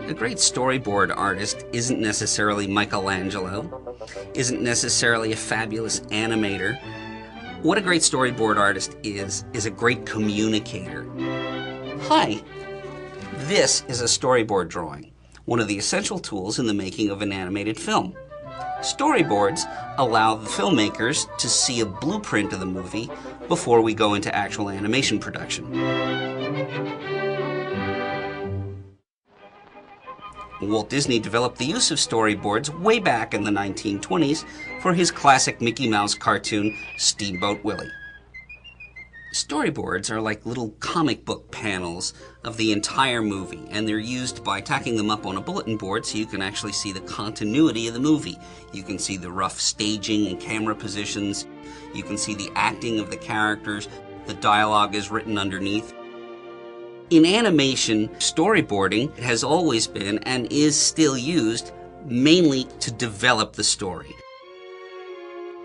A great storyboard artist isn't necessarily Michelangelo, isn't necessarily a fabulous animator. What a great storyboard artist is a great communicator. Hi, this is a storyboard drawing, one of the essential tools in the making of an animated film. Storyboards allow the filmmakers to see a blueprint of the movie before we go into actual animation production. Walt Disney developed the use of storyboards way back in the 1920s for his classic Mickey Mouse cartoon, Steamboat Willie. Storyboards are like little comic book panels of the entire movie, and they're used by tacking them up on a bulletin board so you can actually see the continuity of the movie. You can see the rough staging and camera positions. You can see the acting of the characters. The dialogue is written underneath. In animation, storyboarding has always been and is still used mainly to develop the story.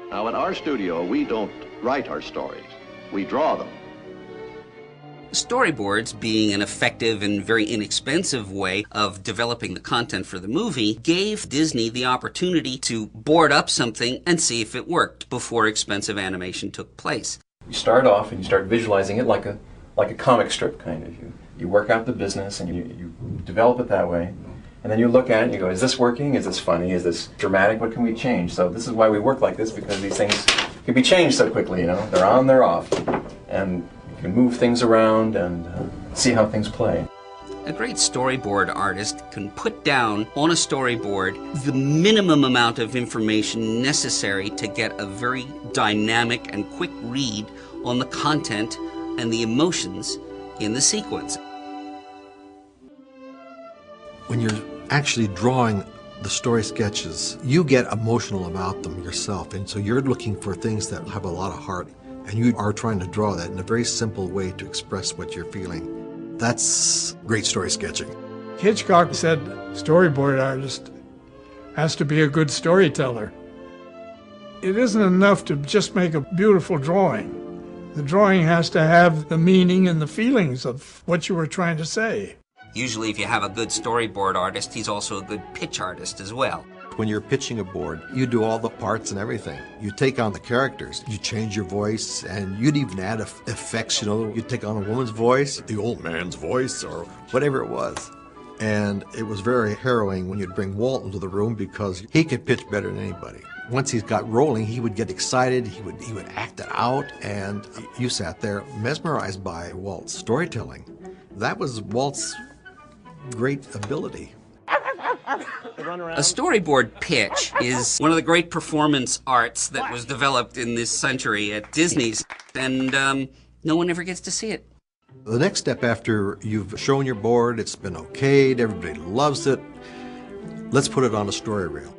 Now, in our studio, we don't write our stories. We draw them. Storyboards, being an effective and very inexpensive way of developing the content for the movie, gave Disney the opportunity to board up something and see if it worked before expensive animation took place. You start off and you start visualizing it like a comic strip, kind of. You work out the business and you develop it that way. And then you look at it and you go, is this working? Is this funny? Is this dramatic? What can we change? So this is why we work like this, because these things can be changed so quickly, you know. They're on, they're off. And you can move things around and see how things play. A great storyboard artist can put down on a storyboard the minimum amount of information necessary to get a very dynamic and quick read on the content and the emotions in the sequence. When you're actually drawing the story sketches, you get emotional about them yourself, and so you're looking for things that have a lot of heart, and you are trying to draw that in a very simple way to express what you're feeling. That's great story sketching. Hitchcock said storyboard artist has to be a good storyteller. It isn't enough to just make a beautiful drawing. The drawing has to have the meaning and the feelings of what you were trying to say. Usually if you have a good storyboard artist, he's also a good pitch artist as well. When you're pitching a board, you do all the parts and everything. You take on the characters, you change your voice, and you'd even add effects, you know. You'd take on a woman's voice, the old man's voice, or whatever it was. And it was very harrowing when you'd bring Walt into the room because he could pitch better than anybody. Once he got rolling, he would get excited, he would act it out, and you sat there mesmerized by Walt's storytelling. That was Walt's great ability. A storyboard pitch is one of the great performance arts that was developed in this century at Disney's, and no one ever gets to see it. The next step after you've shown your board, it's been okayed, everybody loves it, let's put it on a story reel.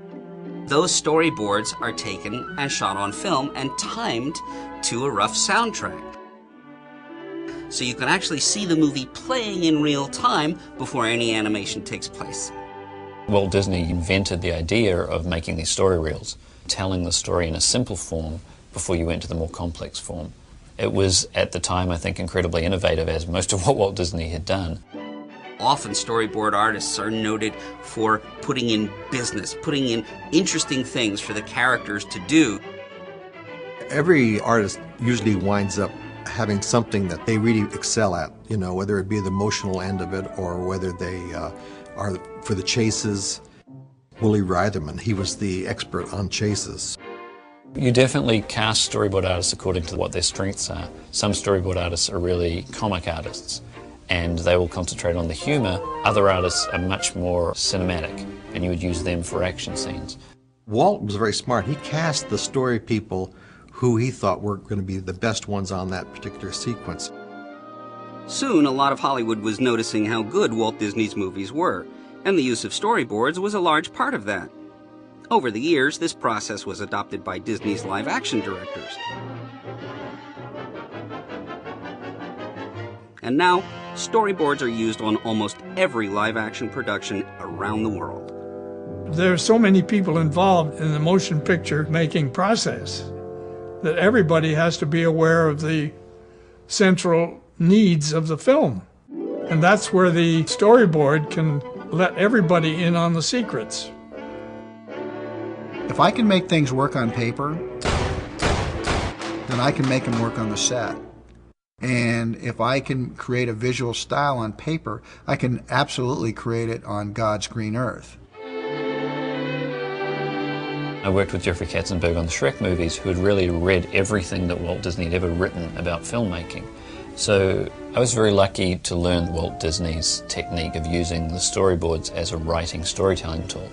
Those storyboards are taken and shot on film and timed to a rough soundtrack. So you can actually see the movie playing in real time before any animation takes place. Walt Disney invented the idea of making these story reels, telling the story in a simple form before you went to the more complex form. It was, at the time, I think, incredibly innovative, as most of what Walt Disney had done. Often storyboard artists are noted for putting in business, putting in interesting things for the characters to do. Every artist usually winds up having something that they really excel at, you know, whether it be the emotional end of it or whether they are for the chases. Willie Reitherman, he was the expert on chases. You definitely cast storyboard artists according to what their strengths are. Some storyboard artists are really comic artists, and they will concentrate on the humor. Other artists are much more cinematic, and you would use them for action scenes. Walt was very smart. He cast the story people who he thought were going to be the best ones on that particular sequence. Soon, a lot of Hollywood was noticing how good Walt Disney's movies were, and the use of storyboards was a large part of that. Over the years, this process was adopted by Disney's live-action directors. And now, storyboards are used on almost every live-action production around the world. There are so many people involved in the motion picture making process that everybody has to be aware of the central needs of the film. And that's where the storyboard can let everybody in on the secrets. If I can make things work on paper, then I can make them work on the set. And if I can create a visual style on paper, I can absolutely create it on God's green earth. I worked with Jeffrey Katzenberg on the Shrek movies, who had really read everything that Walt Disney had ever written about filmmaking. So I was very lucky to learn Walt Disney's technique of using the storyboards as a writing storytelling tool.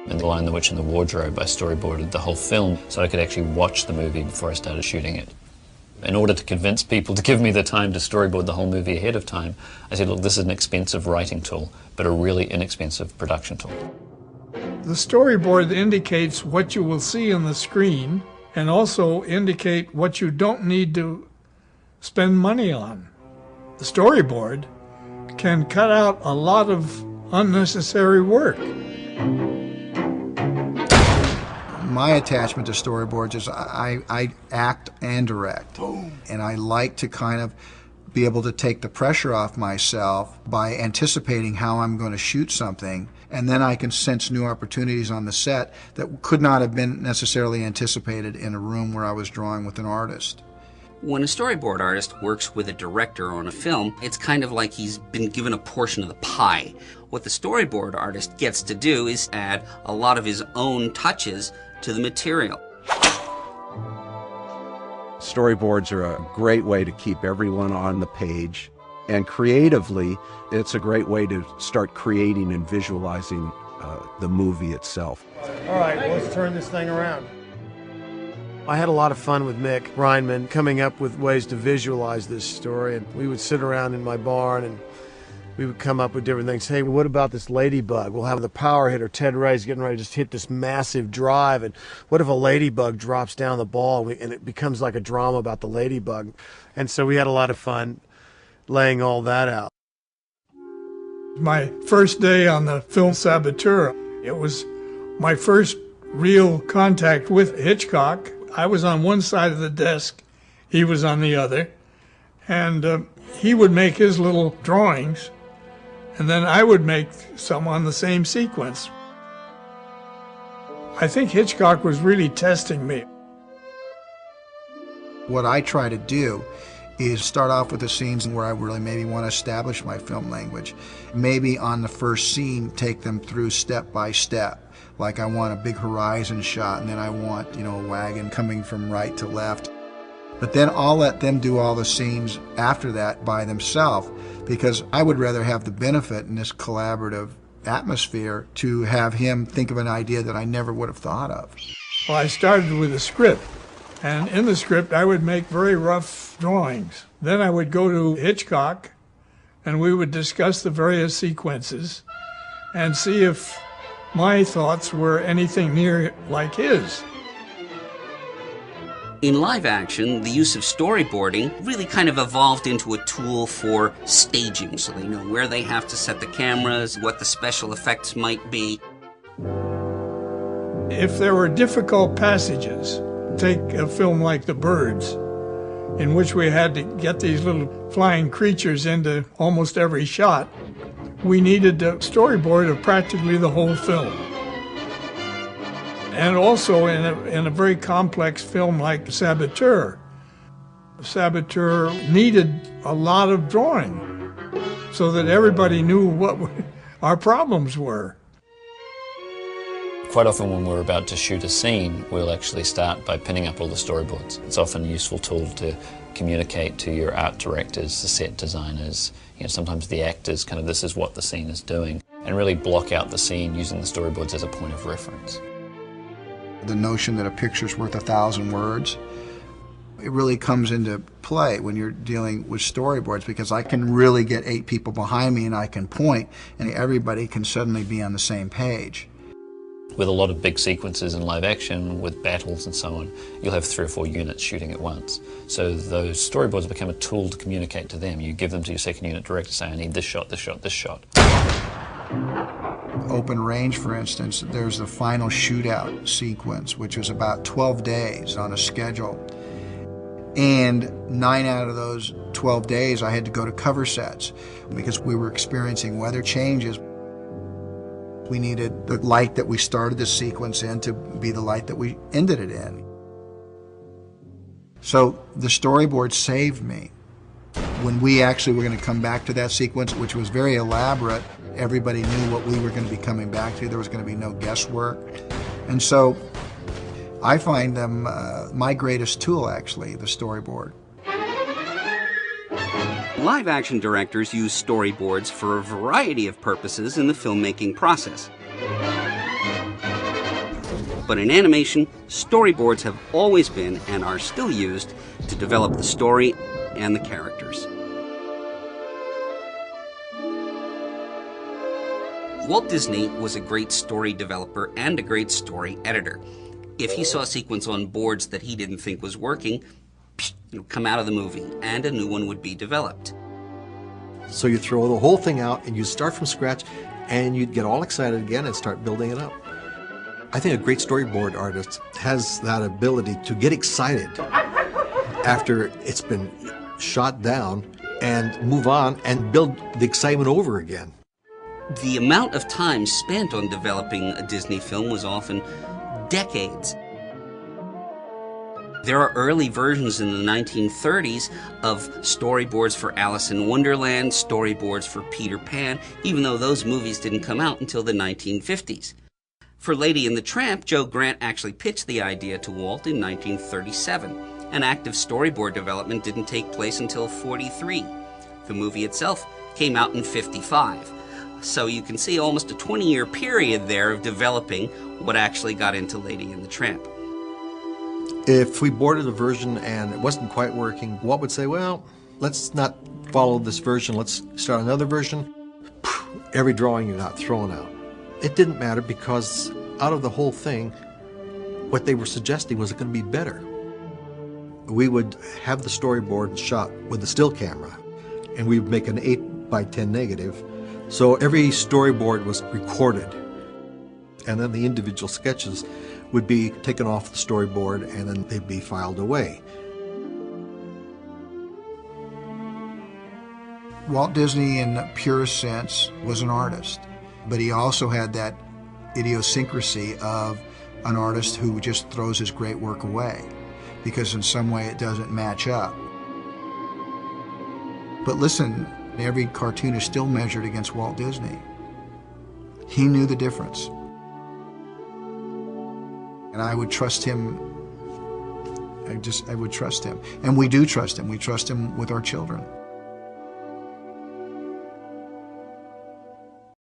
In The Lion, the Witch and the Wardrobe, I storyboarded the whole film so I could actually watch the movie before I started shooting it. In order to convince people to give me the time to storyboard the whole movie ahead of time, I said, look, this is an expensive writing tool, but a really inexpensive production tool. The storyboard indicates what you will see on the screen and also indicate what you don't need to spend money on. The storyboard can cut out a lot of unnecessary work. My attachment to storyboards is I act and direct. And I like to kind of be able to take the pressure off myself by anticipating how I'm going to shoot something, and then I can sense new opportunities on the set that could not have been necessarily anticipated in a room where I was drawing with an artist. When a storyboard artist works with a director on a film, it's kind of like he's been given a portion of the pie. What the storyboard artist gets to do is add a lot of his own touches to the material. Storyboards are a great way to keep everyone on the page, and creatively, it's a great way to start creating and visualizing the movie itself. All right, let's turn this thing around. I had a lot of fun with Mick Reinman coming up with ways to visualize this story, and we would sit around in my barn and we would come up with different things. Hey, what about this ladybug? We'll have the power hitter, Ted Ray's getting ready to just hit this massive drive, and what if a ladybug drops down the ball and it becomes like a drama about the ladybug? And so we had a lot of fun laying all that out. My first day on the film Saboteur, it was my first real contact with Hitchcock. I was on one side of the desk, he was on the other, and he would make his little drawings, and then I would make some on the same sequence. I think Hitchcock was really testing me. What I try to do is start off with the scenes where I really maybe want to establish my film language. Maybe on the first scene, take them through step by step. Like I want a big horizon shot, and then I want, a wagon coming from right to left. But then I'll let them do all the scenes after that by themselves, because I would rather have the benefit in this collaborative atmosphere to have him think of an idea that I never would have thought of. Well, I started with a script, and in the script I would make very rough drawings. Then I would go to Hitchcock, and we would discuss the various sequences and see if my thoughts were anything near like his. In live action, the use of storyboarding really kind of evolved into a tool for staging, so they know where they have to set the cameras, what the special effects might be. If there were difficult passages, take a film like The Birds, in which we had to get these little flying creatures into almost every shot, we needed a storyboard of practically the whole film. And also in a very complex film like Saboteur. Saboteur needed a lot of drawing so that everybody knew what our problems were. Quite often when we're about to shoot a scene, we'll actually start by pinning up all the storyboards. It's often a useful tool to communicate to your art directors, the set designers, sometimes the actors, kind of this is what the scene is doing, and really block out the scene using the storyboards as a point of reference. The notion that a picture's worth 1,000 words, it really comes into play when you're dealing with storyboards, because I can really get 8 people behind me and I can point, and everybody can suddenly be on the same page. With a lot of big sequences in live action, with battles and so on, you'll have 3 or 4 units shooting at once. So those storyboards become a tool to communicate to them. You give them to your second unit director, say, I need this shot, this shot, this shot. Open Range, for instance, there's the final shootout sequence, which was about 12 days on a schedule. And 9 out of those 12 days I had to go to cover sets because we were experiencing weather changes. We needed the light that we started the sequence in to be the light that we ended it in. So the storyboard saved me. When we actually were going to come back to that sequence, which was very elaborate, everybody knew what we were going to be coming back to. There was going to be no guesswork. And so I find them my greatest tool, actually, the storyboard. Live-action directors use storyboards for a variety of purposes in the filmmaking process. But in animation, storyboards have always been and are still used to develop the story and the characters. Walt Disney was a great story developer and a great story editor. If he saw a sequence on boards that he didn't think was working, it would come out of the movie and a new one would be developed. So you throw the whole thing out and you start from scratch and you'd get all excited again and start building it up. I think a great storyboard artist has that ability to get excited after it's been shot down and move on and build the excitement over again. The amount of time spent on developing a Disney film was often decades. There are early versions in the 1930s of storyboards for Alice in Wonderland, storyboards for Peter Pan, even though those movies didn't come out until the 1950s. For Lady and the Tramp, Joe Grant actually pitched the idea to Walt in 1937. An active storyboard development didn't take place until 1943. The movie itself came out in 1955. So you can see almost a 20-year period there of developing what actually got into Lady and the Tramp. If we boarded a version and it wasn't quite working, Walt would say, well, let's not follow this version, let's start another version. Every drawing got thrown out. It didn't matter because out of the whole thing, what they were suggesting was going to be better. We would have the storyboard shot with the still camera, and we would make an 8x10 negative. So every storyboard was recorded, and then the individual sketches would be taken off the storyboard and then they'd be filed away. Walt Disney, in the purest sense, was an artist, but he also had that idiosyncrasy of an artist who just throws his great work away because in some way it doesn't match up. But listen, every cartoon is still measured against Walt Disney. He knew the difference. And I would trust him. I would trust him. And we do trust him. We trust him with our children.